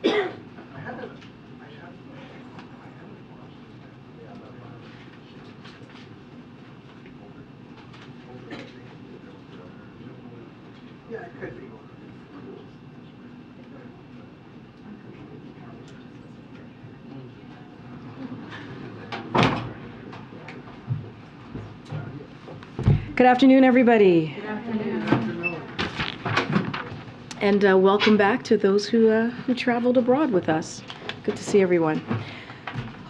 Yeah, it could be. Good afternoon, everybody. Good afternoon. And welcome back to those who traveled abroad with us. Good to see everyone.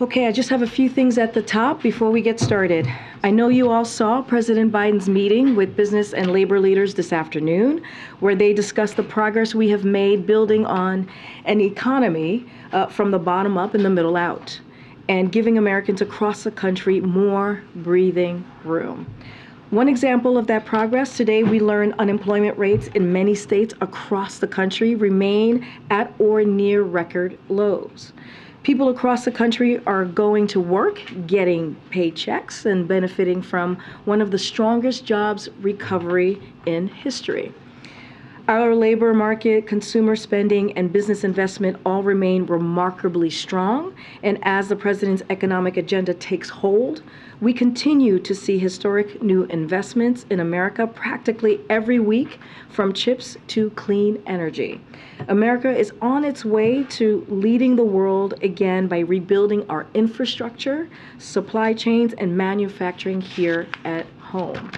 Okay, I just have a few things at the top before we get started. I know you all saw President Biden's meeting with business and labor leaders this afternoon, where they discussed the progress we have made building on an economy from the bottom up and the middle out, and giving Americans across the country more breathing room. One example of that progress, today we learned unemployment rates in many states across the country remain at or near record lows. People across the country are going to work, getting paychecks, and benefiting from one of the strongest jobs recovery in history. Our labor market, consumer spending, and business investment all remain remarkably strong. And as the president's economic agenda takes hold, we continue to see historic new investments in America practically every week, from chips to clean energy. America is on its way to leading the world again by rebuilding our infrastructure, supply chains, and manufacturing here at home.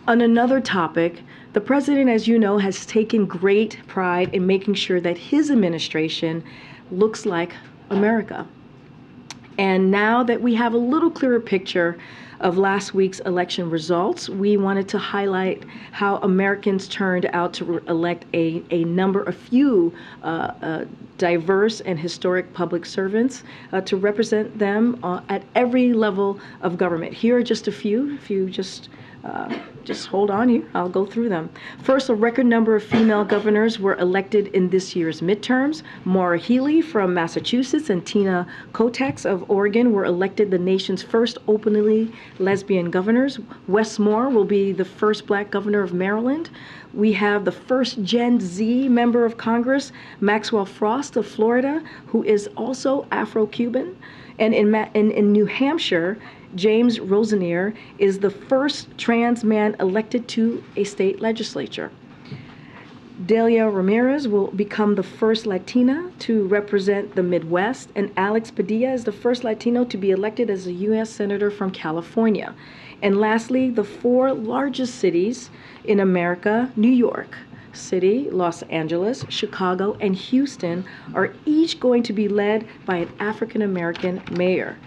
On another topic, the president, as you know, has taken great pride in making sure that his administration looks like America. And now that we have a little clearer picture of last week's election results, we wanted to highlight how Americans turned out to elect a few diverse and historic public servants to represent them at every level of government. Here are just a few, if you just hold on here, I'll go through them. First, a record number of female governors were elected in this year's midterms. Maura Healey from Massachusetts and Tina Kotek of Oregon were elected the nation's first openly lesbian governors. Wes Moore will be the first black governor of Maryland. We have the first Gen Z member of Congress, Maxwell Frost of Florida, who is also Afro-Cuban. And in New Hampshire, James Rosenier is the first trans man elected to a state legislature. Delia Ramirez will become the first Latina to represent the Midwest, and Alex Padilla is the first Latino to be elected as a U.S. Senator from California. And lastly, the four largest cities in America, New York City, Los Angeles, Chicago, and Houston, are each going to be led by an African-American mayor.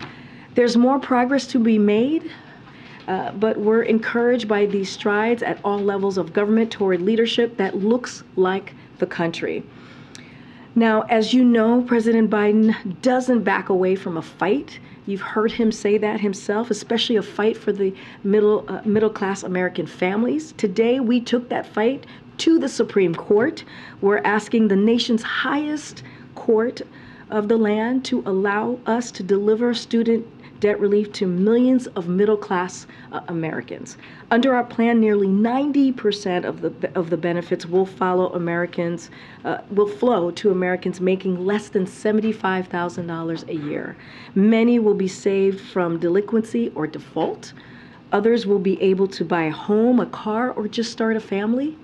There's more progress to be made, but we're encouraged by these strides at all levels of government toward leadership that looks like the country. Now, as you know, President Biden doesn't back away from a fight. You've heard him say that himself, especially a fight for the middle-class American families. Today, we took that fight to the Supreme Court. We're asking the nation's highest court of the land to allow us to deliver student debt relief to millions of middle-class Americans. Under our plan, nearly 90% of the benefits will flow to Americans making less than $75,000 a year. Many will be saved from delinquency or default. Others will be able to buy a home, a car, or just start a family.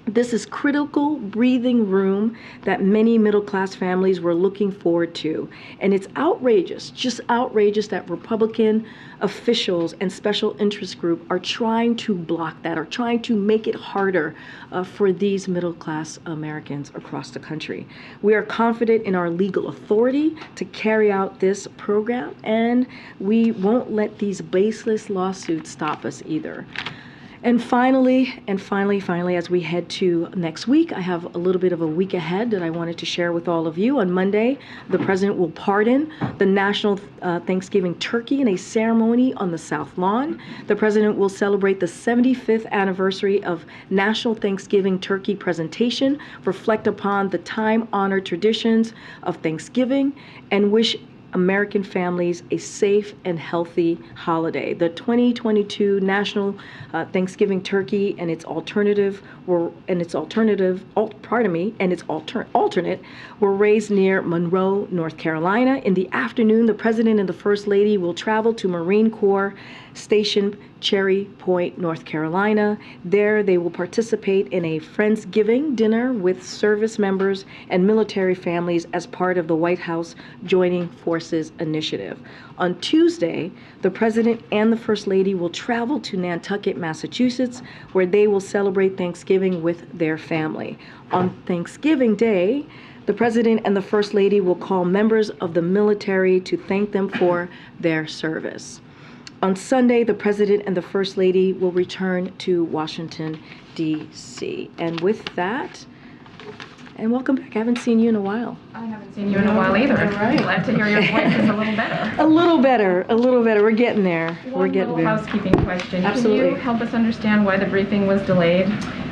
This is critical breathing room that many middle-class families were looking forward to. And it's outrageous, just outrageous, that Republican officials and special interest groups are trying to block that, or trying to make it harder for these middle-class Americans across the country. We are confident in our legal authority to carry out this program, and we won't let these baseless lawsuits stop us either. And finally, as we head to next week, I have a little bit of a week ahead that I wanted to share with all of you. On Monday, the president will pardon the national Thanksgiving turkey in a ceremony on the South Lawn. The president will celebrate the 75th anniversary of National Thanksgiving Turkey Presentation, reflect upon the time-honored traditions of Thanksgiving, and wish American families a safe and healthy holiday. The 2022 National Thanksgiving Turkey and its alternate were raised near Monroe, North Carolina. In the afternoon, the President and the First Lady will travel to Marine Corps Station Cherry Point, North Carolina. There, they will participate in a Friendsgiving dinner with service members and military families as part of the White House Joining Forces Initiative. On Tuesday, the President and the First Lady will travel to Nantucket, Massachusetts, where they will celebrate Thanksgiving with their family. On Thanksgiving Day, the President and the First Lady will call members of the military to thank them for their service. On Sunday, the President and the First Lady will return to Washington, D.C. And with that, and welcome back. I haven't seen you in a while. I haven't seen you in a while either. Right. Glad to hear your voice is a little better. A little better. We're getting there. We're getting there. Housekeeping question. Absolutely. Can you help us understand why the briefing was delayed?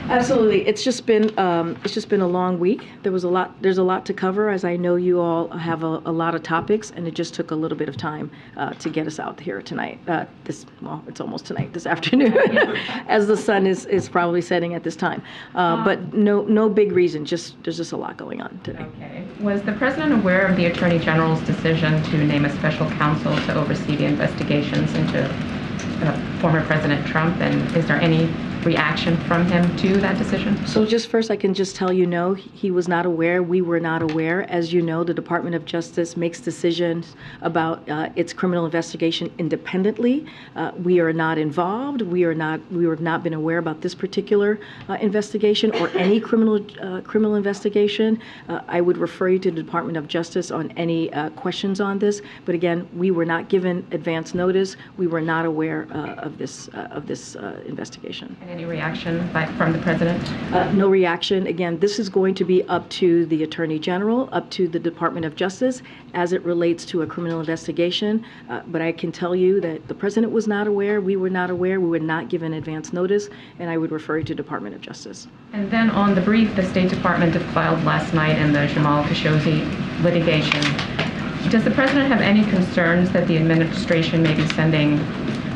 Absolutely. It's just been a long week. There's a lot to cover, as I know you all have a lot of topics, and it just took a little bit of time to get us out here tonight. It's almost tonight, this afternoon, as the sun is probably setting at this time. But no big reason. There's just a lot going on today. Okay. Was the President aware of the Attorney General's decision to name a special counsel to oversee the investigations into former President Trump, and is there any reaction from him to that decision? So just first, I can just tell you, no, he was not aware. We were not aware. As you know, the Department of Justice makes decisions about its criminal investigation independently. We are not involved. We have not been aware about this particular investigation or any criminal investigation. I would refer you to the Department of Justice on any questions on this. But again, we were not given advance notice. We were not aware of this investigation. Any reaction from the President? No reaction. Again, this is going to be up to the Attorney General, up to the Department of Justice as it relates to a criminal investigation. But I can tell you that the President was not aware, we were not aware, we were not given advance notice, and I would refer you to Department of Justice. And then on the brief the State Department filed last night in the Jamal Khashoggi litigation, does the President have any concerns that the administration may be sending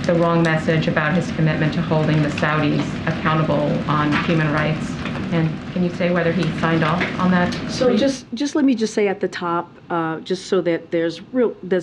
the wrong message about his commitment to holding the Saudis accountable on human rights? And can you say whether he signed off on that? So just let me just say at the top, just so that there's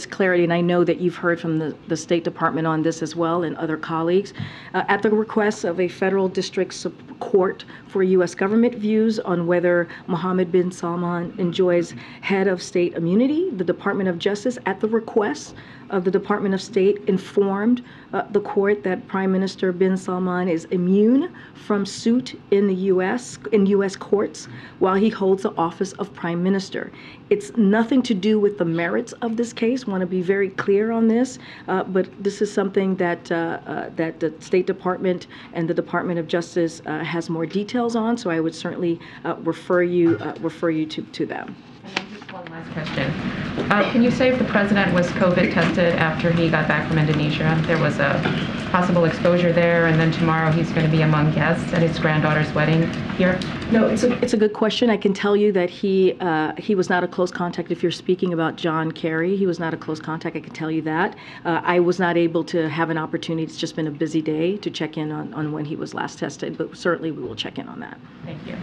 clarity, and I know that you've heard from the State Department on this as well and other colleagues, at the request of a federal district court for U.S. government views on whether Mohammed bin Salman enjoys head of state immunity, the Department of Justice, at the request of the Department of State, informed the court that Prime Minister bin Salman is immune from suit in the U.S. courts while he holds the office of Prime Minister. It's nothing to do with the merits of this case. I want to be very clear on this, but this is something that the State Department and the Department of Justice has more details on. So I would certainly refer you to them. One last question. Can you say if the President was COVID tested after he got back from Indonesia? There was a possible exposure there, and then tomorrow he's going to be among guests at his granddaughter's wedding here? No, it's a good question. I can tell you that he was not a close contact. If you're speaking about John Kerry, he was not a close contact. I can tell you that. I was not able to have an opportunity. It's just been a busy day to check in on when he was last tested, but certainly we will check in on that. Thank you.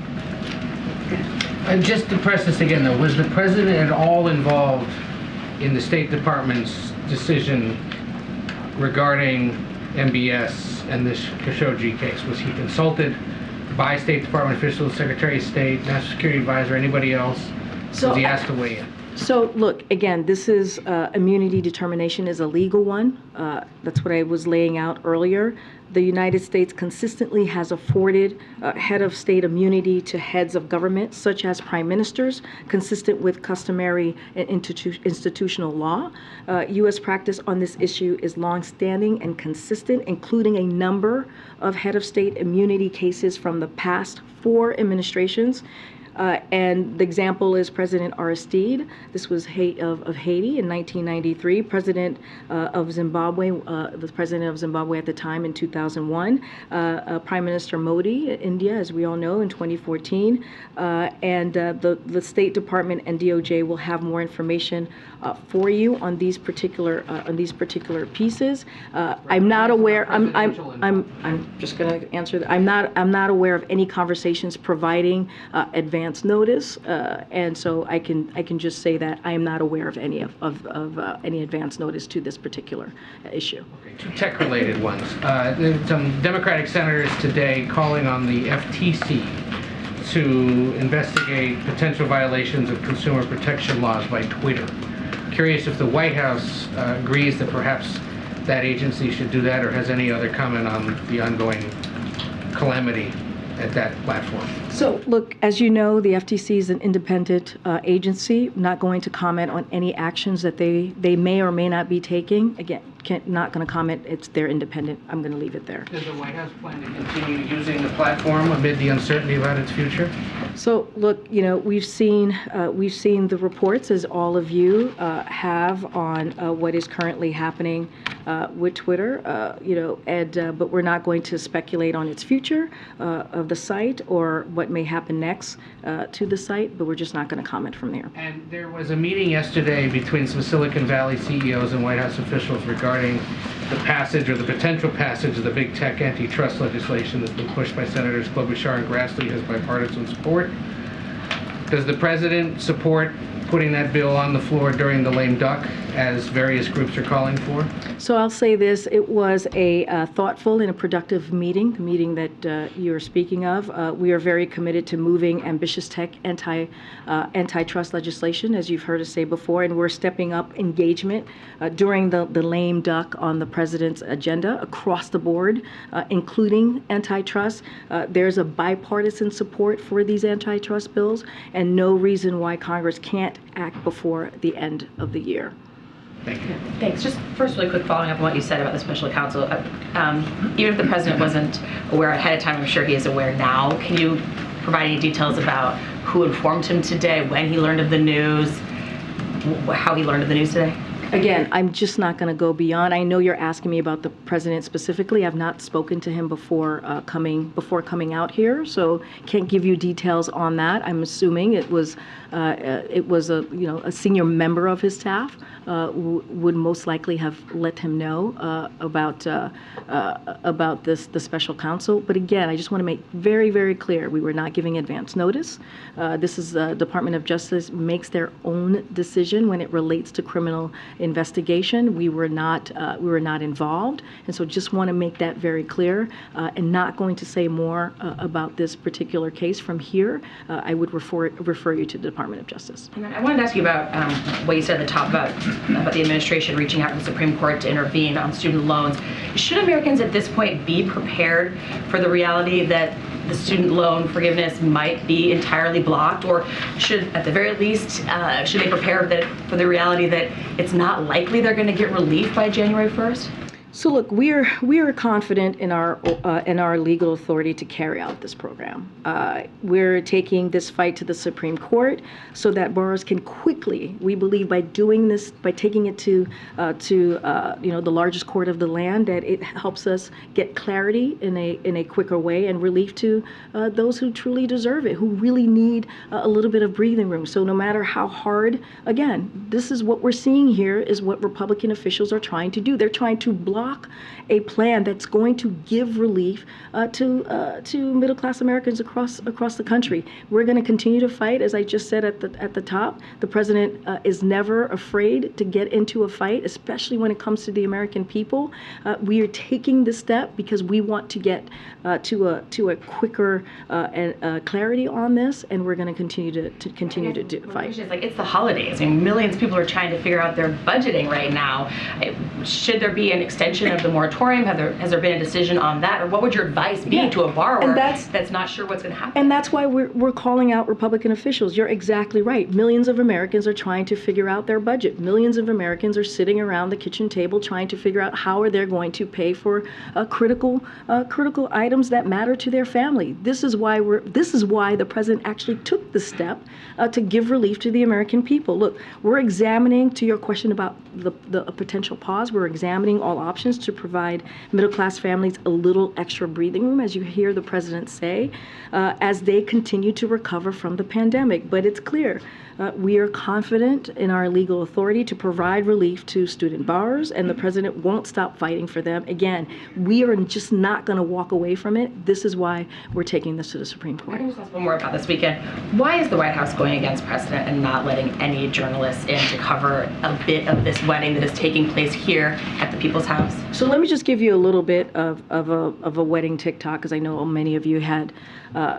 Just to press this again, though, was the President at all involved in the State Department's decision regarding MBS and this Khashoggi case? Was he consulted by State Department officials, Secretary of State, National Security Advisor, anybody else? Was he asked to weigh in? So look, again, this is immunity determination is a legal one. That's what I was laying out earlier. The United States consistently has afforded head of state immunity to heads of government, such as prime ministers, consistent with customary and institutional law. U.S. practice on this issue is longstanding and consistent, including a number of head of state immunity cases from the past 4 administrations. And the example is President Aristide. This was of Haiti in 1993. President of Zimbabwe, the president of Zimbabwe at the time in 2001. Prime Minister Modi, India, as we all know, in 2014. And the State Department and DOJ will have more information for you on these particular pieces. I'm not aware. I'm just going to answer that. I'm not aware of any conversations providing advance notice, and so I can just say that I am not aware of any of any advance notice to this particular issue. Okay, two tech-related ones. Some Democratic senators today calling on the FTC to investigate potential violations of consumer protection laws by Twitter. Curious if the White House agrees that perhaps that agency should do that, or has any other comment on the ongoing calamity at that platform. So, look, as you know, the FTC is an independent agency, not going to comment on any actions that they may or may not be taking. Again, not going to comment. They're independent. I'm going to leave it there. Does the White House plan to continue using the platform amid the uncertainty about its future? So, look, we've seen the reports, as all of you have, on what is currently happening with Twitter. But we're not going to speculate on its future of the site or what may happen next to the site. But we're just not going to comment from there. And there was a meeting yesterday between some Silicon Valley CEOs and White House officials regarding the passage or the potential passage of the big tech antitrust legislation that's been pushed by Senators Klobuchar and Grassley has bipartisan support. Does the president support putting that bill on the floor during the lame duck, as various groups are calling for? So I'll say this: it was a thoughtful and a productive meeting, the meeting that you're speaking of. We are very committed to moving ambitious tech antitrust legislation, as you've heard us say before, and we're stepping up engagement during the lame duck on the president's agenda across the board, including antitrust. There's a bipartisan support for these antitrust bills, and no reason why Congress can't act before the end of the year. Thank you. Thanks. Just first, really quick, following up on what you said about the special counsel. Even if the president wasn't aware ahead of time, I'm sure he is aware now. Can you provide any details about who informed him today, when he learned of the news, how he learned of the news today? Again, I'm just not going to go beyond. I know you're asking me about the president specifically. I've not spoken to him before coming out here, so can't give you details on that. I'm assuming it was a senior member of his staff would most likely have let him know about the special counsel. But again, I just want to make very, very clear: we were not giving advance notice. This is the Department of Justice makes their own decision when it relates to criminal investigation. We were not involved, and so just want to make that very clear. And not going to say more about this particular case from here. I would refer you to the Department of Justice. And I wanted to ask you about what you said at the top about the administration reaching out to the Supreme Court to intervene on student loans. Should Americans at this point be prepared for the reality that the student loan forgiveness might be entirely blocked, or should, at the very least, should they prepare for the reality that it's not likely they're going to get relief by January 1st? So look, we are confident in our legal authority to carry out this program. We're taking this fight to the Supreme Court so that borrowers can quickly, we believe, by doing this, by taking it to the largest court of the land, that it helps us get clarity in a quicker way and relief to those who truly deserve it, who really need a little bit of breathing room. So no matter how hard, again, this is what we're seeing here is what Republican officials are trying to do. They're trying to block a plan that's going to give relief to middle-class Americans across the country. We're going to continue to fight, as I just said at the top. The president is never afraid to get into a fight, especially when it comes to the American people. We are taking this step because we want to get to a quicker clarity on this, and we're going to continue to fight. It's the holidays. I mean, millions of people are trying to figure out their budgeting right now. Should there be an extension extension of the moratorium? Has there been a decision on that? Or what would your advice be to a borrower that's not sure what's going to happen? And that's why we're calling out Republican officials. You're exactly right. Millions of Americans are trying to figure out their budget. Millions of Americans are sitting around the kitchen table trying to figure out how are they going to pay for critical items that matter to their family. This is why the president actually took the step to give relief to the American people. Look, we're examining, to your question about the potential pause, we're examining all options to provide middle-class families a little extra breathing room, as you hear the president say, as they continue to recover from the pandemic. But it's clear, we are confident in our legal authority to provide relief to student borrowers, and the president won't stop fighting for them. Again, we are just not going to walk away from it. This is why we're taking this to the Supreme Court. I can just ask one more about this weekend. Why is the White House going against precedent and not letting any journalists in to cover a bit of this wedding that is taking place here at the People's House? So let me just give you a little bit of a wedding TikTok, because I know many of you had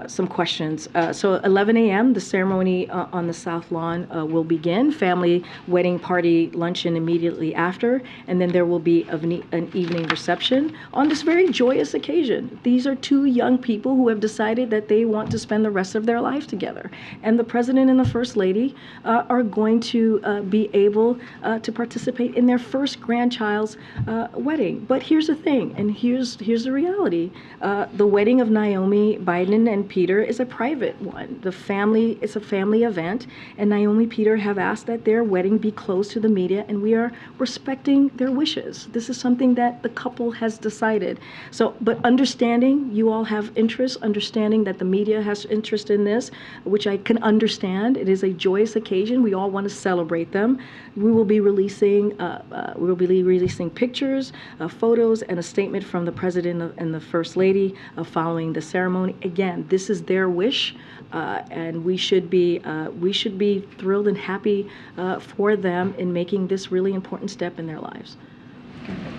some questions. So 11 a.m., the ceremony on the South Lawn will begin. Family wedding party luncheon immediately after, and then there will be an evening reception on this very joyous occasion. These are two young people who have decided that they want to spend the rest of their life together, and the president and the first lady are going to be able to participate in their first grandchild's wedding. But here's the thing, and here's the reality: the wedding of Naomi Biden and Peter is a private one. It's a family event, and Naomi Peter have asked that their wedding be closed to the media, and we are respecting their wishes. This is something that the couple has decided. So, but understanding you all have interest, understanding that the media has interest in this, which I can understand. It is a joyous occasion. We all want to celebrate them. We will be releasing pictures, photos, and a statement from the president and the first lady following the ceremony. Again, this is their wish, and we should be thrilled and happy for them in making this really important step in their lives.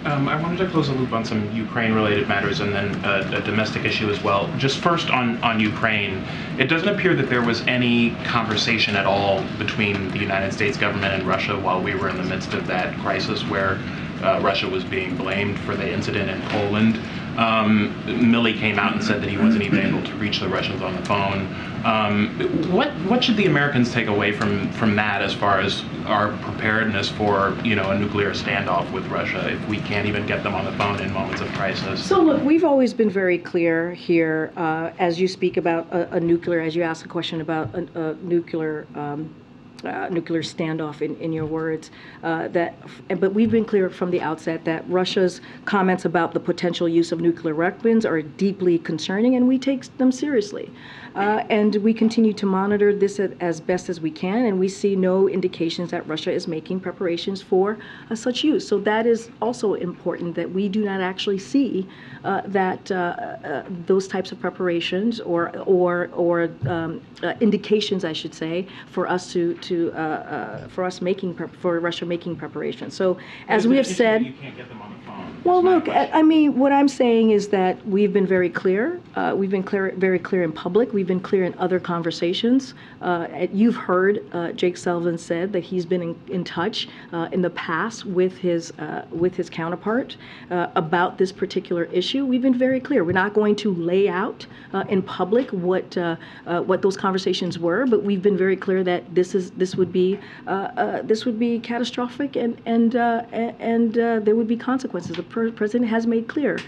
I wanted to close the loop on some Ukraine-related matters and then a domestic issue as well. Just first on Ukraine, it doesn't appear that there was any conversation at all between the United States government and Russia while we were in the midst of that crisis where Russia was being blamed for the incident in Poland. Milley came out and said that he wasn't even able to reach the Russians on the phone. What should the Americans take away from that as far as our preparedness for a nuclear standoff with Russia if we can't even get them on the phone in moments of crisis? So look, we've always been very clear here as you speak about as you ask a question about a nuclear standoff in your words, but we've been clear from the outset that Russia's comments about the potential use of nuclear weapons are deeply concerning, and we take them seriously. And we continue to monitor this as best as we can, and we see no indications that Russia is making preparations for such use. So that is also important, that we do not actually see those types of preparations or indications, I should say, for Russia making preparations. So as we have said, you can't get them on the phone. well, look, I mean, what I'm saying is that we've been very clear. We've been very clear in public. We've been clear in other conversations. You've heard Jake Sullivan said that he's been in touch in the past with his counterpart about this particular issue. We've been very clear. We're not going to lay out in public what those conversations were, but we've been very clear that this would be catastrophic, and there would be consequences. The president has made clear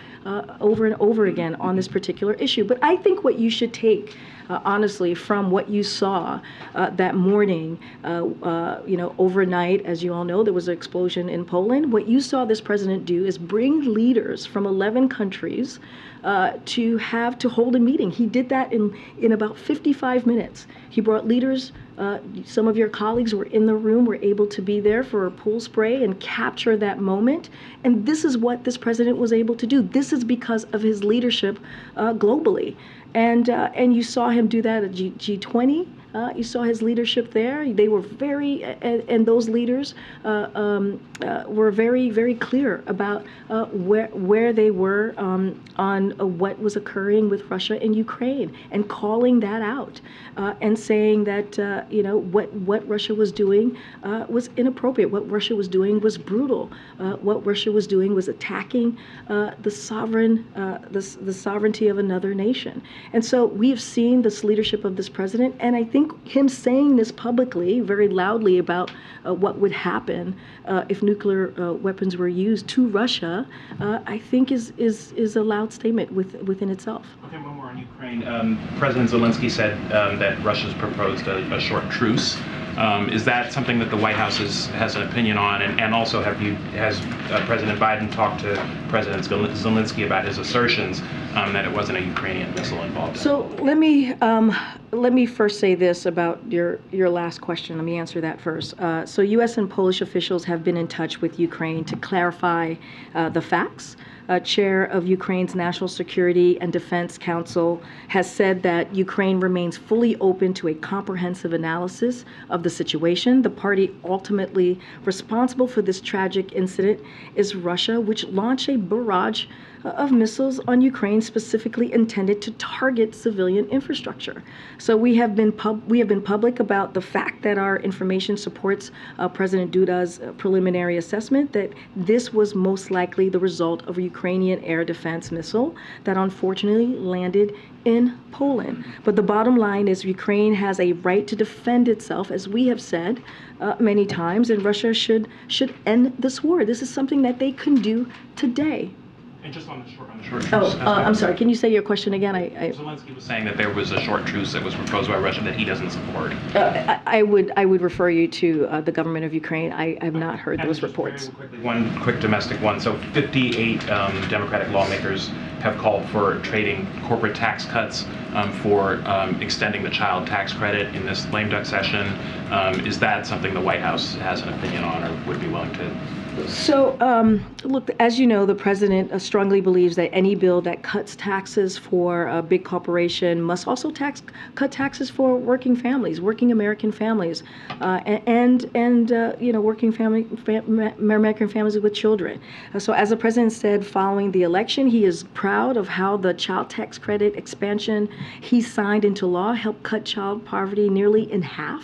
over and over again on this particular issue. But I think what you should take, honestly, from what you saw that morning, overnight, as you all know, there was an explosion in Poland. What you saw this president do is bring leaders from 11 countries to hold a meeting. He did that in about 55 minutes. He brought leaders. Some of your colleagues were in the room, were able to be there for a pool spray and capture that moment. And this is what this president was able to do. This is because of his leadership globally. And you saw him do that at G20. You saw his leadership there. They were very, and those leaders were very, very clear about where they were on what was occurring with Russia and Ukraine, and calling that out, and saying that what Russia was doing was inappropriate. What Russia was doing was brutal. What Russia was doing was attacking the sovereignty of another nation. And so we've seen this leadership of this president, and I think him saying this publicly, very loudly, about what would happen if nuclear weapons were used to Russia, I think is a loud statement within itself. Okay, one more on Ukraine. President Zelensky said that Russia's proposed a short truce. Is that something that the White House has an opinion on? And also, has President Biden talked to President Zelensky about his assertions that it wasn't a Ukrainian missile involved? So let me first say this about your last question. Let me answer that first. So U.S. and Polish officials have been in touch with Ukraine to clarify the facts. Chair of Ukraine's National Security and Defense Council has said that Ukraine remains fully open to a comprehensive analysis of the situation. The party ultimately responsible for this tragic incident is Russia, which launched a barrage of missiles on Ukraine specifically intended to target civilian infrastructure. So we have been public about the fact that our information supports President Duda's preliminary assessment that this was most likely the result of a Ukrainian air defense missile that unfortunately landed in Poland. But the bottom line is Ukraine has a right to defend itself, as we have said many times, and Russia should end this war. This is something that they can do today. And just on the short truce. I'm sorry. Can you say your question again? Zelensky was saying that there was a short truce that was proposed by Russia that he doesn't support. I would refer you to the government of Ukraine. I have not heard those reports. Very quickly, one quick domestic one. So 58 Democratic lawmakers have called for trading corporate tax cuts for extending the child tax credit in this lame duck session. Is that something the White House has an opinion on or would be willing to? So, look, as you know, the president strongly believes that any bill that cuts taxes for a big corporation must also cut taxes for working families, working American families, and working American families with children. So, as the president said following the election, he is proud of how the child tax credit expansion he signed into law helped cut child poverty nearly in half.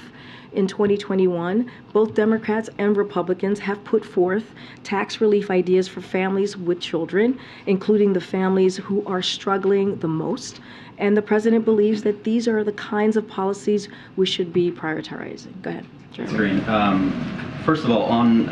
In 2021, both Democrats and Republicans have put forth tax relief ideas for families with children, including the families who are struggling the most. And the president believes that these are the kinds of policies we should be prioritizing. Go ahead, Jeremy. First of all, on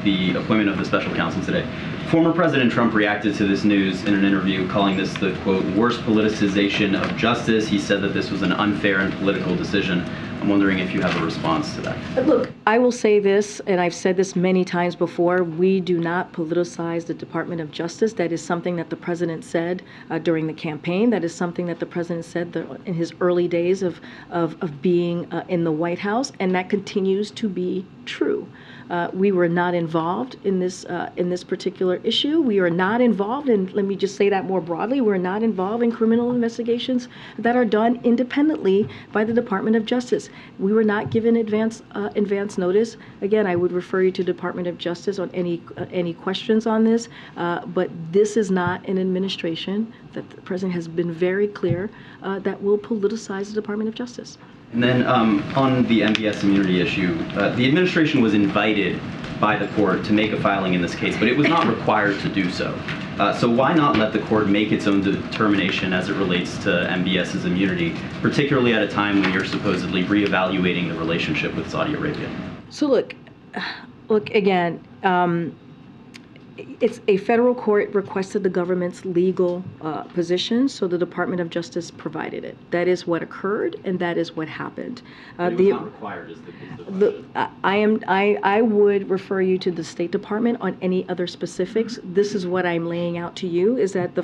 the appointment of the special counsel today, former President Trump reacted to this news in an interview, calling this the, quote, worst politicization of justice. He said that this was an unfair and political decision. I'm wondering if you have a response to that. Look, I will say this, and I've said this many times before, we do not politicize the Department of Justice. That is something that the president said during the campaign. That is something that the president said in his early days of being in the White House, and that continues to be true. We were not involved in this particular issue. We are not involved, and let me just say that more broadly, we're not involved in criminal investigations that are done independently by the Department of Justice. We were not given advance notice. Again, I would refer you to Department of Justice on any questions on this, but this is not an administration that the president has been very clear that will politicize the Department of Justice. And then on the MBS immunity issue, the administration was invited by the court to make a filing in this case, but it was not required to do so. So why not let the court make its own determination as it relates to MBS's immunity, particularly at a time when you're supposedly reevaluating the relationship with Saudi Arabia? So look again. It's a federal court requested the government's legal position, so the Department of Justice provided it. That is what occurred, and that is what happened. It was not required, is the I would refer you to the State Department on any other specifics. This is what I'm laying out to you: is that a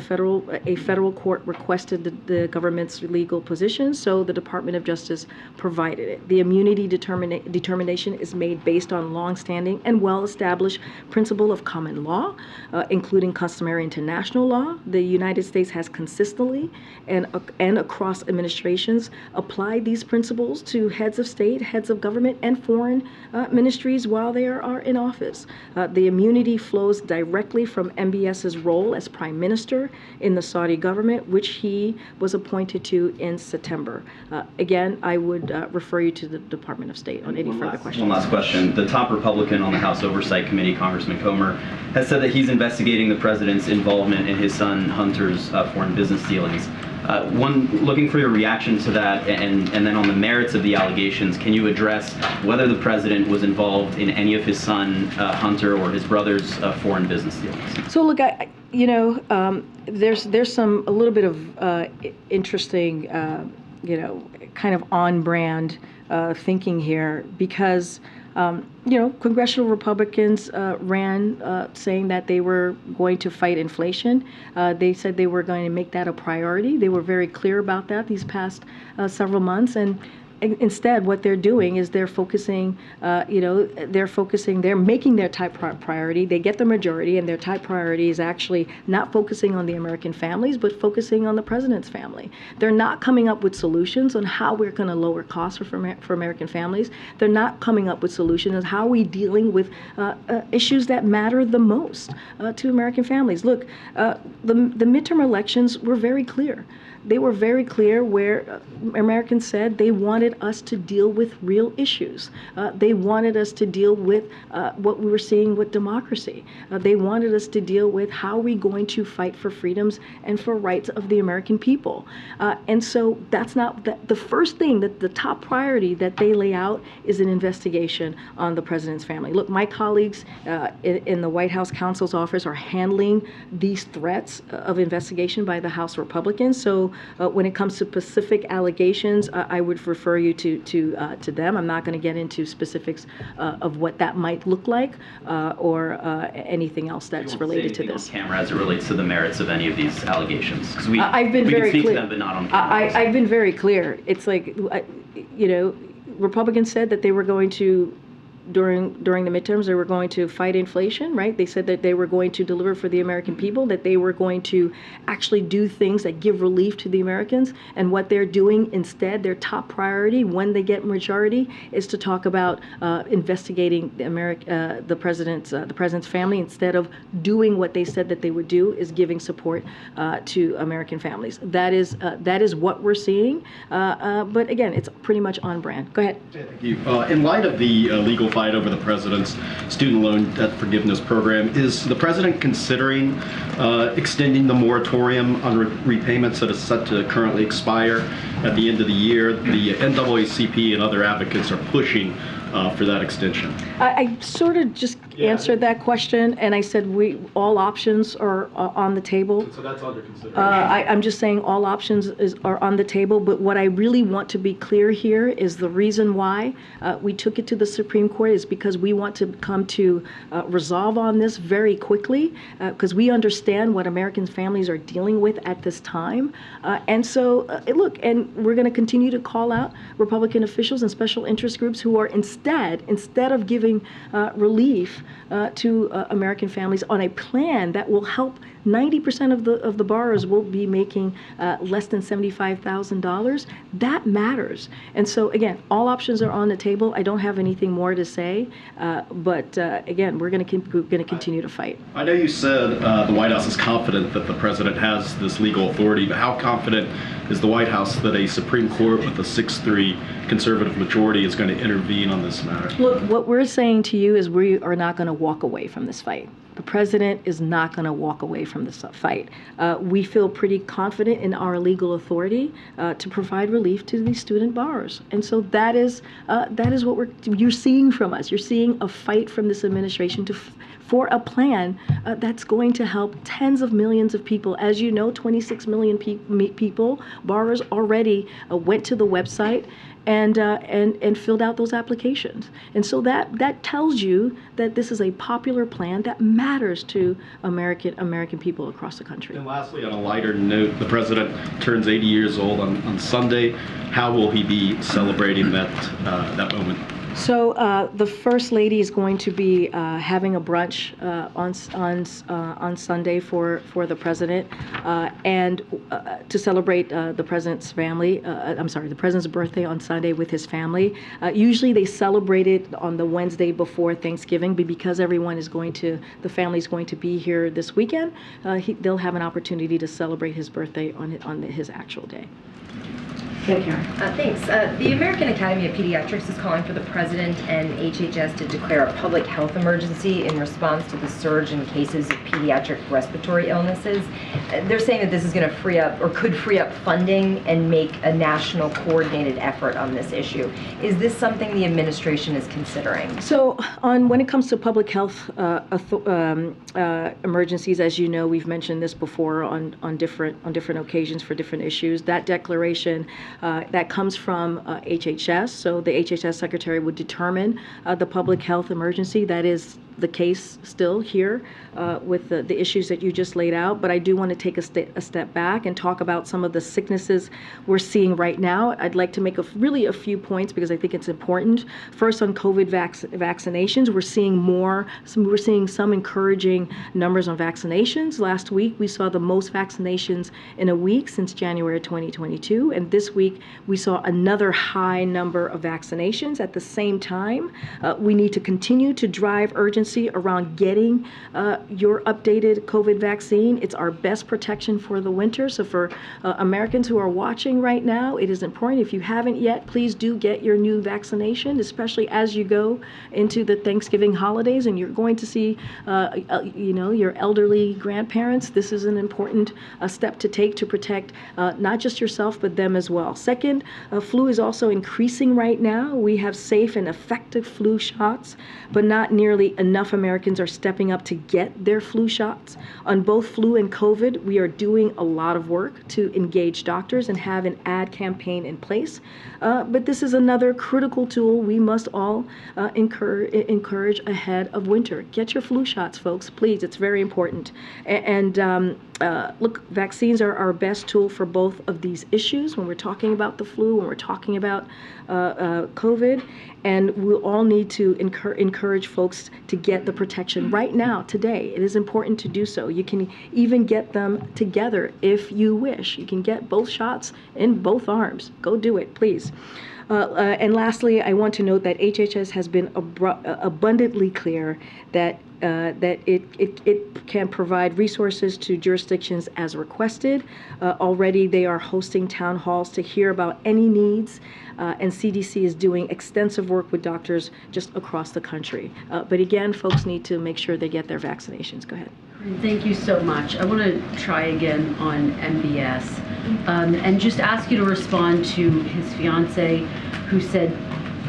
federal court requested the government's legal position, so the Department of Justice provided it. The immunity determination is made based on longstanding and well-established principle of common law. law, including customary international law. The United States has consistently and across administrations applied these principles to heads of state, heads of government, and foreign ministries while they are in office. The immunity flows directly from MBS's role as prime minister in the Saudi government, which he was appointed to in September. Again, I would refer you to the Department of State on any further questions. One last question. The top Republican on the House Oversight Committee, Congressman Comer, has said that he's investigating the president's involvement in his son Hunter's foreign business dealings. Looking for your reaction to that, and then on the merits of the allegations, can you address whether the president was involved in any of his son Hunter or his brother's foreign business dealings? So look, there's a little bit of interesting, kind of on-brand thinking here because. Congressional Republicans ran saying that they were going to fight inflation. They said they were going to make that a priority. They were very clear about that these past several months. And instead, what they're doing is they're focusing, they're making their top priority. They get the majority, and their top priority is actually not focusing on the American families, but focusing on the president's family. They're not coming up with solutions on how we're going to lower costs for American families. They're not coming up with solutions on how we're dealing with issues that matter the most to American families. Look, the midterm elections were very clear. They were very clear where Americans said they wanted us to deal with real issues. They wanted us to deal with what we were seeing with democracy. They wanted us to deal with how we're going to fight for freedoms and for rights of the American people. And so that's not the first thing, that the top priority that they lay out is an investigation on the president's family. Look, my colleagues in the White House counsel's office are handling these threats of investigation by the House Republicans. So when it comes to specific allegations, I would refer you to them. I'm not going to get into specifics of what that might look like or anything else that's related to this. On camera as it relates to the merits of any of these allegations, because I've been very can speak clear. to them, but not on camera. I've been very clear. It's like, Republicans said that they were going to. During the midterms, they were going to fight inflation, right? They said that they were going to deliver for the American people, that they were going to actually do things that give relief to the Americans. And what they're doing instead, their top priority when they get majority, is to talk about investigating the president's family, instead of doing what they said that they would do, is giving support to American families. That is what we're seeing. But again, it's pretty much on brand. Go ahead. Thank you. In light of the legal fight over the president's student loan debt forgiveness program, is the president considering extending the moratorium on repayments that is set to currently expire at the end of the year? The NAACP and other advocates are pushing for that extension. I sort of just answered that question, and I said all options are on the table. So that's under consideration. I'm just saying all options are on the table, but what I really want to be clear here is the reason why we took it to the Supreme Court is because we want to come to resolve on this very quickly, because we understand what American families are dealing with at this time. And so, look, and we're going to continue to call out Republican officials and special interest groups who are instead of giving relief to American families on a plan that will help 90% of the borrowers will be making less than $75,000. That matters. And so again, all options are on the table. I don't have anything more to say, but again, we're going to continue to fight. I know you said the White House is confident that the president has this legal authority, but how confident is the White House that a Supreme Court with a 6-3 conservative majority is going to intervene on this matter? Look, what we're saying to you is we are not going to walk away from this fight. The president is not going to walk away from this fight. We feel pretty confident in our legal authority to provide relief to these student borrowers, and so that is what you're seeing from us. You're seeing a fight from this administration for a plan that's going to help tens of millions of people. As you know, 26 million people, borrowers, already went to the website and filled out those applications. And so that tells you that this is a popular plan that matters to American people across the country. And lastly, on a lighter note, the president turns 80 years old on Sunday. How will he be celebrating that moment? So the First Lady is going to be having a brunch on Sunday for the President and to celebrate the President's family. The President's birthday on Sunday with his family. Usually they celebrate it on the Wednesday before Thanksgiving, but because everyone is the family is going to be here this weekend, they'll have an opportunity to celebrate his birthday on his actual day. Karen. Thanks. The American Academy of Pediatrics is calling for the President and HHS to declare a public health emergency in response to the surge in cases of pediatric respiratory illnesses. They're saying that this is going to free up, or could free up, funding and make a national coordinated effort on this issue. Is this something the administration is considering? So when it comes to public health emergencies, as you know, we've mentioned this before on different occasions for different issues. That declaration that comes from HHS. So the HHS secretary would determine the public health emergency. That is the case still here with the issues that you just laid out. But I do want to take a step back and talk about some of the sicknesses we're seeing right now. I'd like to make really a few points because I think it's important. First, on COVID vaccinations, we're seeing some encouraging numbers on vaccinations. Last week, we saw the most vaccinations in a week since January 2022. And this week, we saw another high number of vaccinations. At the same time, we need to continue to drive urgency around getting your updated COVID vaccine. It's our best protection for the winter. So for Americans who are watching right now, it is important. If you haven't yet, please do get your new vaccination, especially as you go into the Thanksgiving holidays and you're going to see your elderly grandparents. This is an important step to take to protect not just yourself, but them as well. Second, flu is also increasing right now. We have safe and effective flu shots, but not nearly enough Americans are stepping up to get their flu shots. On both flu and COVID, we are doing a lot of work to engage doctors and have an ad campaign in place. But this is another critical tool we must all encourage ahead of winter. Get your flu shots, folks, please. It's very important. Look, vaccines are our best tool for both of these issues when we're talking about the flu, when we're talking about COVID, and we'll all need to encourage folks to get the protection right now, today. It is important to do so. You can even get them together if you wish. You can get both shots in both arms. Go do it, please. And lastly, I want to note that HHS has been abundantly clear that it can provide resources to jurisdictions as requested. Already they are hosting town halls to hear about any needs, and CDC is doing extensive work with doctors just across the country. But again, folks need to make sure they get their vaccinations. Go ahead. Thank you so much. I want to try again on MBS and just ask you to respond to his fiance who said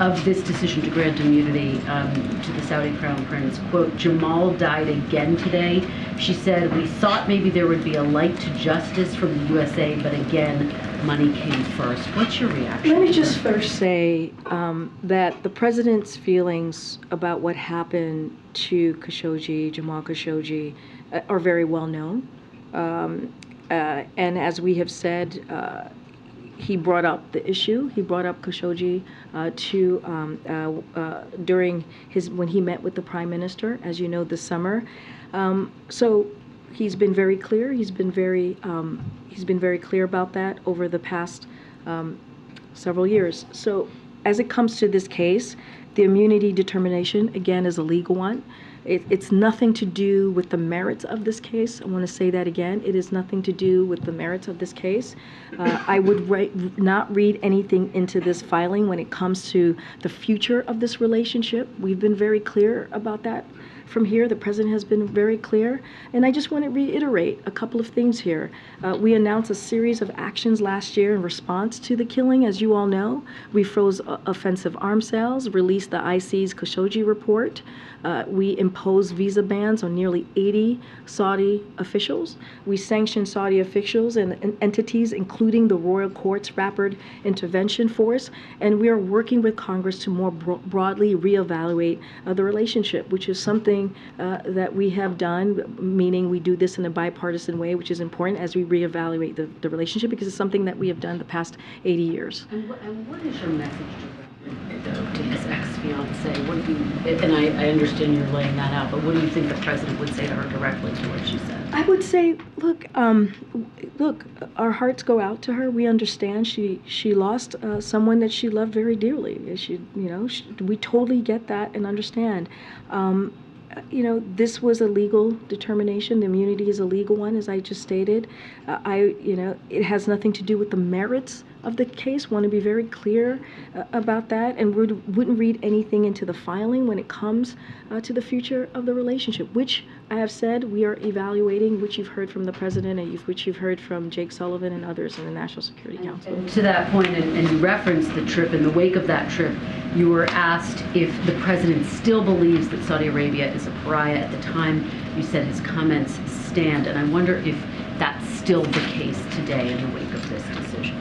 of this decision to grant immunity to the Saudi Crown Prince, quote, Jamal died again today. She said, we thought maybe there would be a light to justice from the USA, but again, money came first. What's your reaction? Let me just first say that the president's feelings about what happened to Jamal Khashoggi, are very well known. And as we have said, he brought up the issue. He brought up Khashoggi during when he met with the Prime Minister, as you know, this summer. So he's been very clear. He's been very clear about that over the past several years. So as it comes to this case, the immunity determination, again, is a legal one. It's nothing to do with the merits of this case. I want to say that again. It is nothing to do with the merits of this case. I would not read anything into this filing when it comes to the future of this relationship. We've been very clear about that from here. The president has been very clear. And I just want to reiterate a couple of things here. We announced a series of actions last year in response to the killing, as you all know. We froze offensive arms sales, released the IC's Khashoggi report. We imposed visa bans on nearly 80 Saudi officials. We sanctioned Saudi officials and entities, including the Royal Court's Rapid Intervention Force. And we are working with Congress to more broadly reevaluate the relationship, which is something that we have done, meaning we do this in a bipartisan way, which is important as we reevaluate the relationship, because it's something that we have done the past 80 years. And what is your message to To his ex-fiancée, what do you, and I understand you're laying that out, but what do you think the president would say to her directly to what she said? I would say, look, our hearts go out to her. We understand she lost someone that she loved very dearly. We totally get that and understand. This was a legal determination. The immunity is a legal one, as I just stated. It has nothing to do with the merits of the case. Want to be very clear about that, and wouldn't read anything into the filing when it comes to the future of the relationship, which I have said we are evaluating, which you've heard from the president and which you've heard from Jake Sullivan and others in the National Security Council. And to that point, and you referenced the trip, in the wake of that trip, you were asked if the president still believes that Saudi Arabia is a pariah. At the time, you said his comments stand, and I wonder if that's still the case today in the wake of this decision.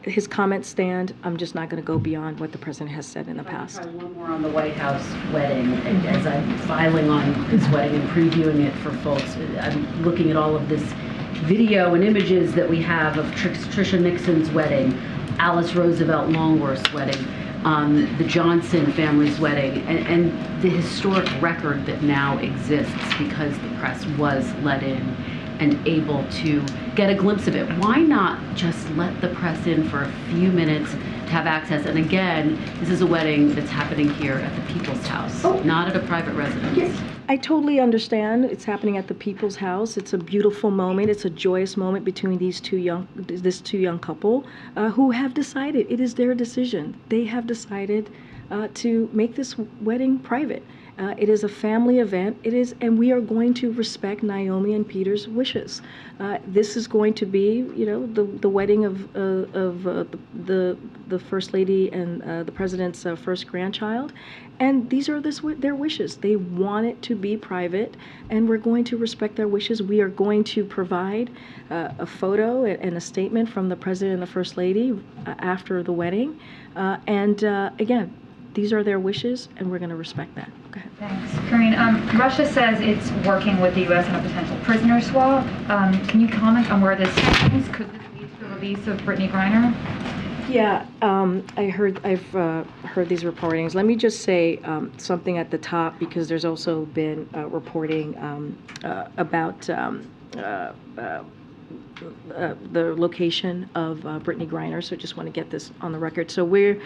His comments stand. I'm just not going to go beyond what the president has said in the past. Try one more on the White House wedding. And as I'm filing on this wedding and previewing it for folks, I'm looking at all of this video and images that we have of Tricia Nixon's wedding, Alice Roosevelt Longworth's wedding, the Johnson family's wedding, and the historic record that now exists because the press was let in and able to get a glimpse of it. Why not just let the press in for a few minutes to have access? And again, this is a wedding that's happening here at the People's House, not at a private residence. Yes. I totally understand. It's happening at the People's House. It's a beautiful moment. It's a joyous moment between this two young couple who have decided. It is their decision. They have decided to make this wedding private. It is a family event. And we are going to respect Naomi and Peter's wishes. This is going to be, the wedding of the First Lady and the President's first grandchild, and these are their wishes. They want it to be private, and we're going to respect their wishes. We are going to provide a photo and a statement from the President and the First Lady after the wedding, and again, these are their wishes, and we're going to respect that. Okay. Thanks. Karine, Russia says it's working with the U.S. on a potential prisoner swap. Can you comment on where this stands? Could this lead to the release of Brittany Griner? Yeah, I've heard these reportings. Let me just say something at the top, because there's also been reporting about the location of Brittany Griner, so just want to get this on the record. So we're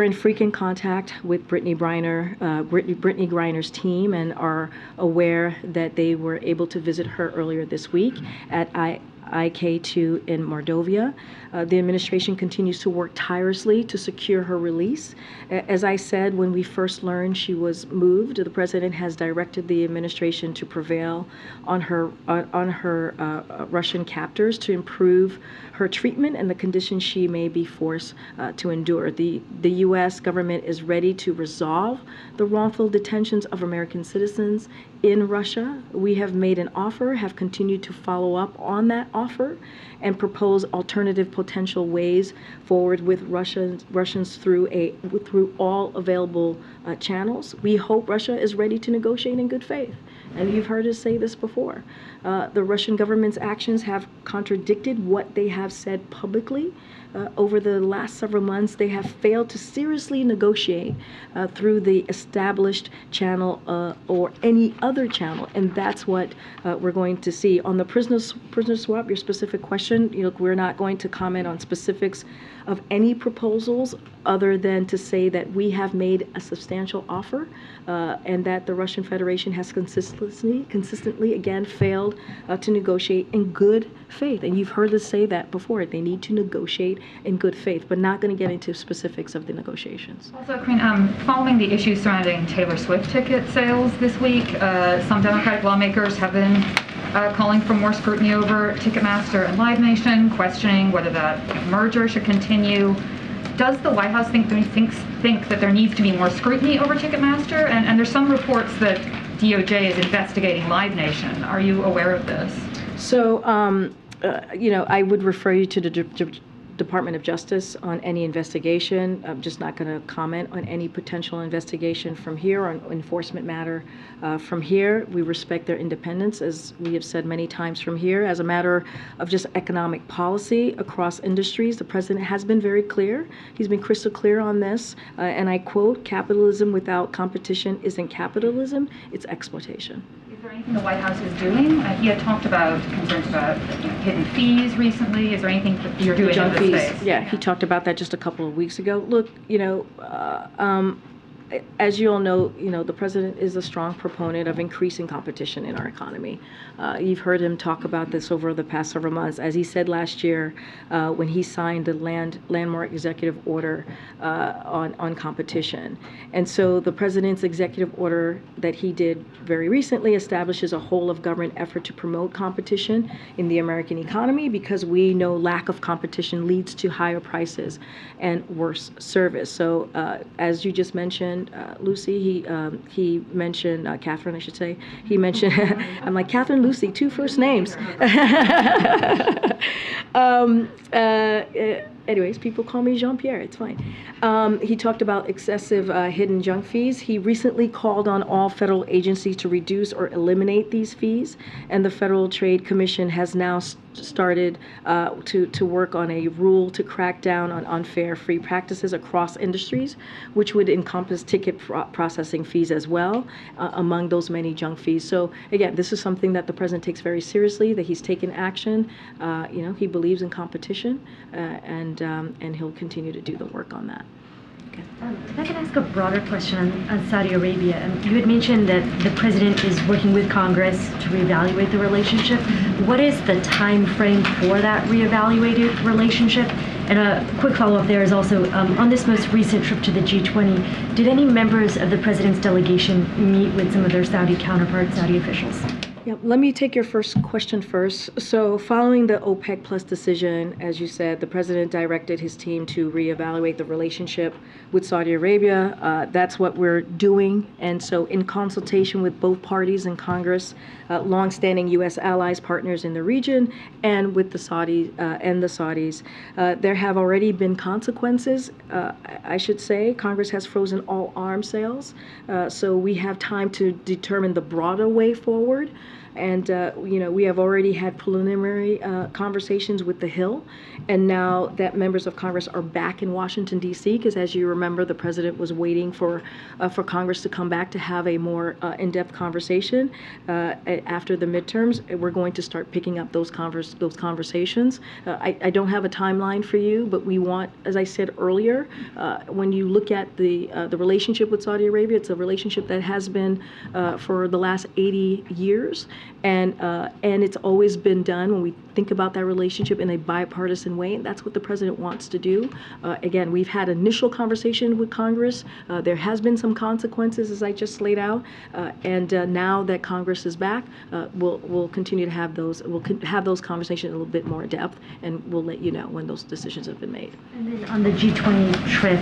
in frequent contact with Brittany Griner's team, and are aware that they were able to visit her earlier this week at IK2 in Mordovia. The administration continues to work tirelessly to secure her release. As I said, when we first learned she was moved, the president has directed the administration to prevail on her Russian captors to improve her treatment and the conditions she may be forced to endure. The U.S. government is ready to resolve the wrongful detentions of American citizens in Russia. We have made an offer, have continued to follow up on that offer, and propose alternative potential ways forward with Russians through all available channels. We hope Russia is ready to negotiate in good faith. And you've heard us say this before. The Russian government's actions have contradicted what they have said publicly. Over the last several months, they have failed to seriously negotiate through the established channel or any other channel, and that's what we're going to see. On the prisoner swap, your specific question, we're not going to comment on specifics of any proposals other than to say that we have made a substantial offer and that the Russian Federation has consistently again failed to negotiate in good faith. And you've heard us say that before. They need to negotiate in good faith, but not going to get into specifics of the negotiations. Also, Karine, following the issues surrounding Taylor Swift ticket sales this week, some Democratic lawmakers have been calling for more scrutiny over Ticketmaster and Live Nation, questioning whether that merger should continue. Does the White House think that there needs to be more scrutiny over Ticketmaster? And there's some reports that DOJ is investigating Live Nation. Are you aware of this? So, I would refer you to the Department of Justice on any investigation. I'm just not going to comment on any potential investigation from here, on enforcement matter from here. We respect their independence, as we have said many times from here. As a matter of just economic policy across industries, the president has been very clear. He's been crystal clear on this, and I quote, "Capitalism without competition isn't capitalism, it's exploitation." Is there anything the White House is doing? He had talked about concerns about hidden fees recently. Is there anything that you're doing in Junk this fees. space? Yeah, he talked about that just a couple of weeks ago. Look, as you all know, the president is a strong proponent of increasing competition in our economy. You've heard him talk about this over the past several months. As he said last year, when he signed the landmark executive order on competition. And so the president's executive order that he did very recently establishes a whole of government effort to promote competition in the American economy, because we know lack of competition leads to higher prices and worse service. So as you just mentioned, Lucy, he mentioned, Catherine, I should say, he mentioned, I'm like, Catherine, Lucy, two first names. Anyways, people call me Jean-Pierre, it's fine. He talked about excessive hidden junk fees. He recently called on all federal agencies to reduce or eliminate these fees, and the Federal Trade Commission has now started to work on a rule to crack down on unfair free practices across industries, which would encompass ticket processing fees as well, among those many junk fees. So again, this is something that the president takes very seriously, that he's taken action. He believes in competition, and he'll continue to do the work on that. If I could ask a broader question on Saudi Arabia. You had mentioned that the president is working with Congress to reevaluate the relationship. What is the time frame for that reevaluated relationship? And a quick follow-up there is also, on this most recent trip to the G20, did any members of the president's delegation meet with some of their Saudi counterparts, Saudi officials? Yeah, let me take your first question first. So following the OPEC Plus decision, as you said, the president directed his team to reevaluate the relationship with Saudi Arabia. That's what we're doing. And so in consultation with both parties in Congress, longstanding U.S. allies, partners in the region, and with the Saudis, there have already been consequences. I should say Congress has frozen all arms sales. So we have time to determine the broader way forward. And, we have already had preliminary conversations with the Hill, and now that members of Congress are back in Washington, D.C., because as you remember, the president was waiting for Congress to come back to have a more in-depth conversation after the midterms. We're going to start picking up those conversations. I don't have a timeline for you, but we want, as I said earlier, when you look at the relationship with Saudi Arabia, it's a relationship that has been for the last 80 years. And it's always been done when we think about that relationship in a bipartisan way, and that's what the president wants to do. Again, we've had initial conversation with Congress. There has been some consequences, as I just laid out, and now that Congress is back, we'll continue to have those. We'll have those conversations a little bit more in depth, and we'll let you know when those decisions have been made. And then on the G20 trip,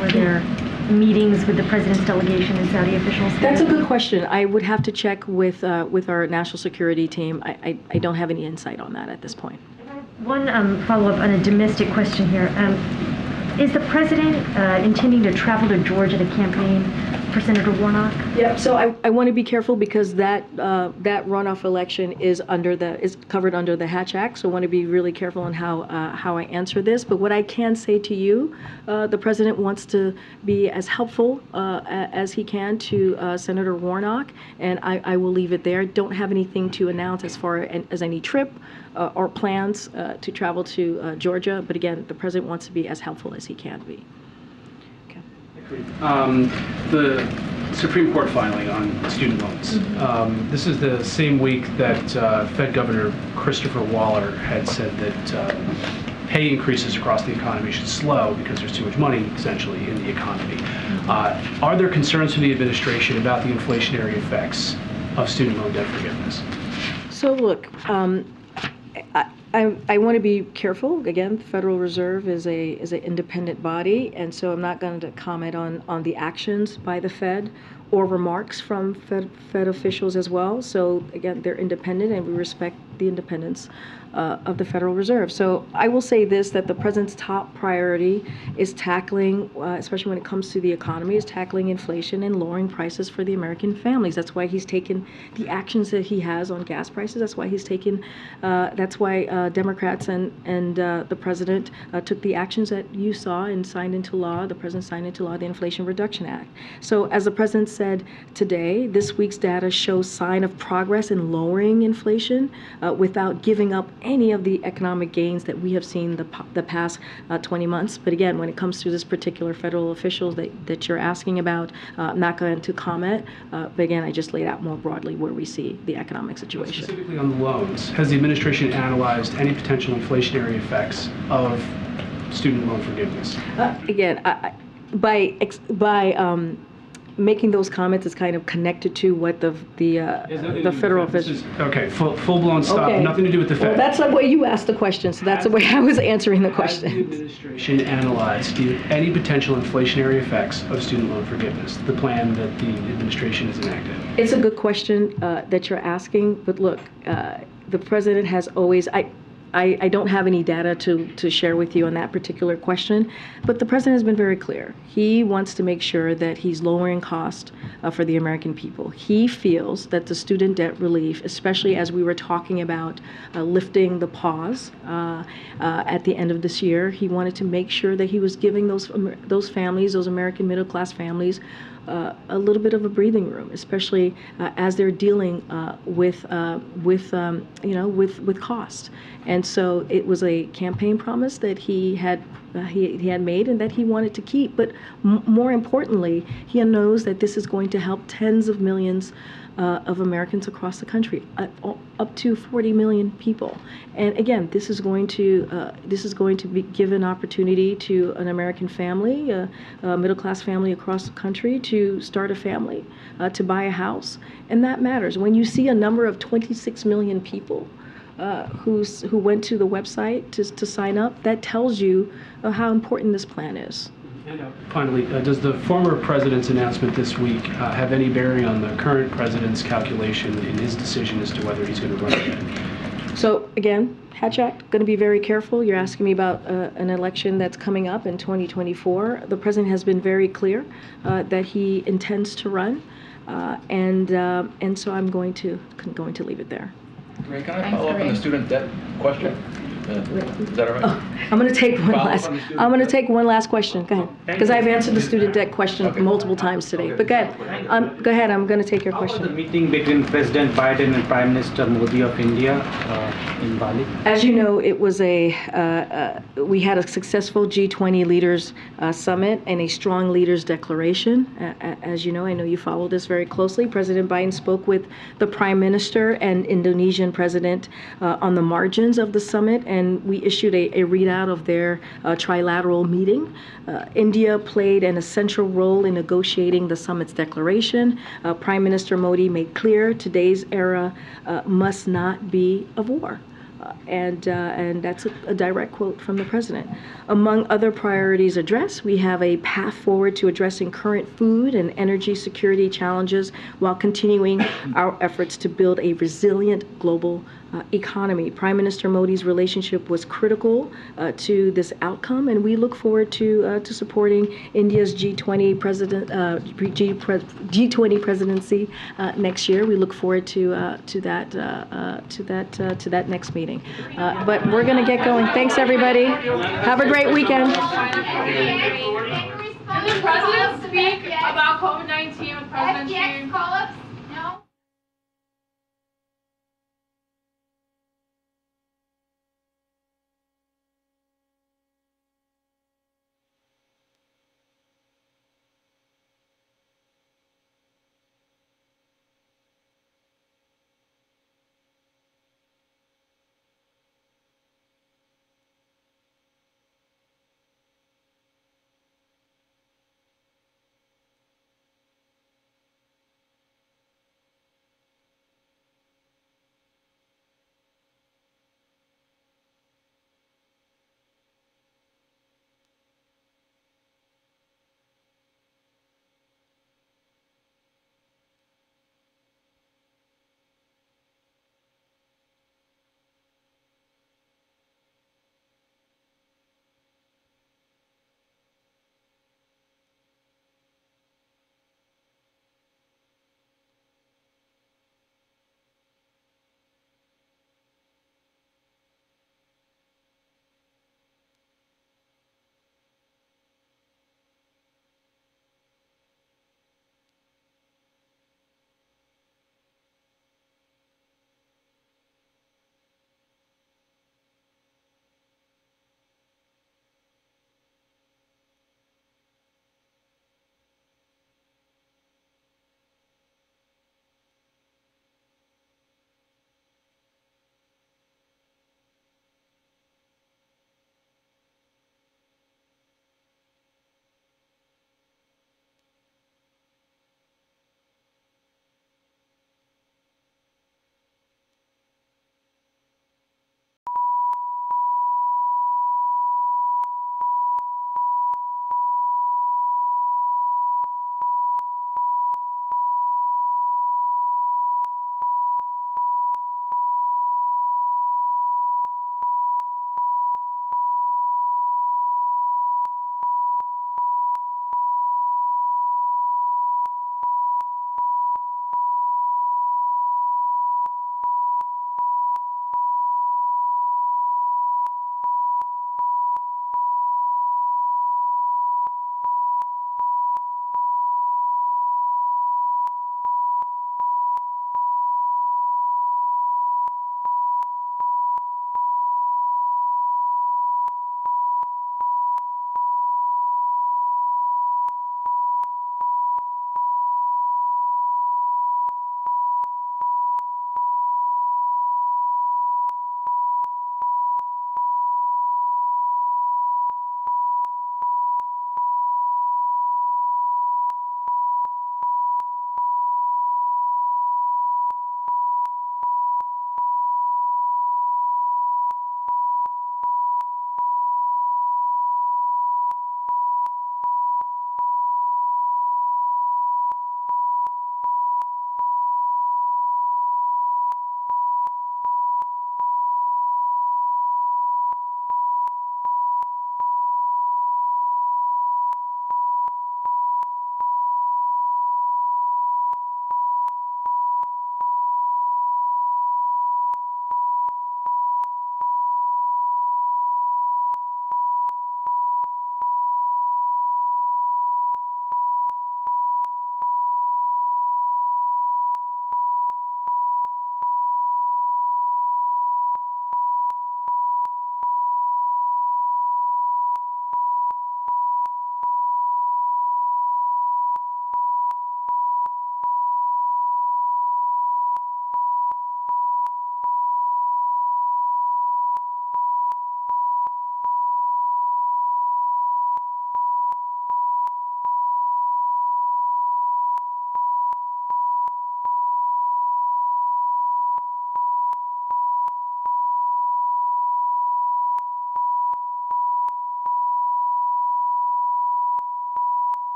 were there meetings with the president's delegation and Saudi officials? That's a good question. I would have to check with our national security team. I don't have any insight on that at this point. One follow-up on a domestic question here. Is the president intending to travel to Georgia to campaign for Senator Warnock? Yeah, so I want to be careful because that runoff election is covered under the Hatch Act, so I want to be really careful on how I answer this. But what I can say to you, the president wants to be as helpful as he can to Senator Warnock, and I will leave it there. Don't have anything to announce as far as any trip or plans to travel to Georgia, but again, the president wants to be as helpful as he can be. The Supreme Court filing on student loans. This is the same week that Fed Governor Christopher Waller had said that pay increases across the economy should slow because there's too much money, essentially, in the economy. Are there concerns from the administration about the inflationary effects of student loan debt forgiveness? So look, I want to be careful. Again, the Federal Reserve is an independent body, and so I'm not going to comment on the actions by the Fed or remarks from Fed officials as well. So again, they're independent, and we respect the independence of the Federal Reserve. So I will say this, that the president's top priority is tackling, especially when it comes to the economy, is tackling inflation and lowering prices for the American families. That's why he's taken the actions that he has on gas prices. That's why he's taken, that's why Democrats and the president took the actions that you saw and signed into law. The president signed into law the Inflation Reduction Act. So as the president said today, this week's data shows sign of progress in lowering inflation without giving up any of the economic gains that we have seen the past 20 months. But again, when it comes to this particular federal official that you're asking about, I'm not going to comment. But again, I just laid out more broadly where we see the economic situation. Specifically on the loans, has the administration analyzed any potential inflationary effects of student loan forgiveness? Again, by making those comments is kind of connected to what the federal officials. Okay, full-blown stop. Okay. Nothing to do with the Fed. Well, that's the way you asked the question, so that's the way I was answering the question. Has the administration analyzed any potential inflationary effects of student loan forgiveness, the plan that the administration has enacted? It's a good question that you're asking, but look, the president has always. I don't have any data to share with you on that particular question, but the president has been very clear. He wants to make sure that he's lowering cost for the American people. He feels that the student debt relief, especially as we were talking about lifting the pause at the end of this year, he wanted to make sure that he was giving those families, those American middle-class families, a little bit of a breathing room, especially as they're dealing with cost. And so it was a campaign promise that he had made and that he wanted to keep. But more importantly, he knows that this is going to help tens of millions of Americans across the country, up to 40 million people. And again, this is going to give an opportunity to an American family, a middle-class family across the country, to start a family, to buy a house, and that matters. When you see a number of 26 million people who went to the website to sign up, that tells you how important this plan is. And finally, does the former president's announcement this week have any bearing on the current president's calculation in his decision as to whether he's going to run again? So again, Hatch Act, going to be very careful. You're asking me about an election that's coming up in 2024. The president has been very clear that he intends to run, and so I'm going to leave it there. Ray, can I follow up on the student debt question? Is that all right? Oh, I'm going to take one last question. Go ahead, because I've answered the student debt question multiple times today. But go ahead. Go ahead. I'm going to take your question. How about the meeting between President Biden and Prime Minister Modi of India in Bali? As you know, it was we had a successful G20 leaders summit and a strong leaders declaration. As you know, I know you follow this very closely. President Biden spoke with the Prime Minister and Indonesian President on the margins of the summit, and we issued a readout of their trilateral meeting. India played an essential role in negotiating the summit's declaration. Prime Minister Modi made clear today's era must not be of war. And that's a direct quote from the president. Among other priorities addressed, we have a path forward to addressing current food and energy security challenges while continuing our efforts to build a resilient global economy. Prime Minister Modi's relationship was critical to this outcome, and we look forward to supporting India's G20 presidency next year. We look forward to that next meeting. But we're going to get going. Thanks, everybody. Have a great weekend. Did the president speak about COVID-19 with President Xi?